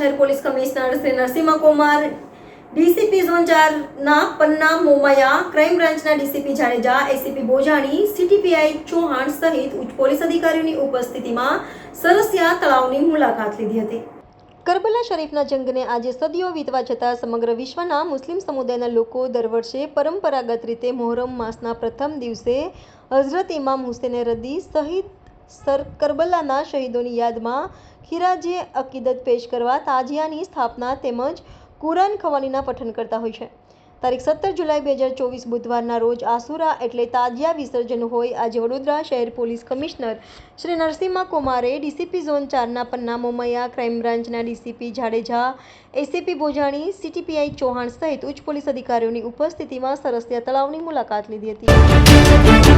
શહેર police commissioner Shri Narsinh Kumar, DCP zone 4 ના પન્ના Momaya, crime બ્રાન્ચના DCP Jadeja, ACP બોજાણી, CTPI Chauhan સહિત ઉચ્ચ પોલીસ અધિકારીઓની ઉપસ્થિતિમાં સરસિયા તળાવની મુલાકાત લીધી હતી। કરબલા શરીફના જંગને આજે સદીઓ વીતવા છતાં સમગ્ર વિશ્વના મુસ્લિમ સમુદાયના લોકો દર વર્ષે પરંપરાગત રીતે મોહરમ માસના પ્રથમ દિવસે હઝરત ઇમામ હુસૈન રદી શહીદ કરબલાના શહીદોની યાદમાં ખીરાજે અકીદત પેશ કરવા તાજિયાની સ્થાપના તેમજ કુરાન ખવાનીના પઠન કરતા હોય છે। તારીખ 17 જુલાઈ 2024 બુધવારના રોજ આસુરા એટલે તાજિયા વિસર્જન હોય। આજે વડોદરા શહેર પોલીસ કમિશનર શ્રી નરસિંહ કુમારે, ડીસીપી ઝોન 4ના પન્ના મોમૈયા, ક્રાઇમ બ્રાન્ચના DCP Jadeja, ACP બોજાણી, CTPI Chauhan સહિત ઉચ્ચ પોલીસ અધિકારીઓની ઉપસ્થિતિમાં સરસિયા તળાવની મુલાકાત લીધી હતી।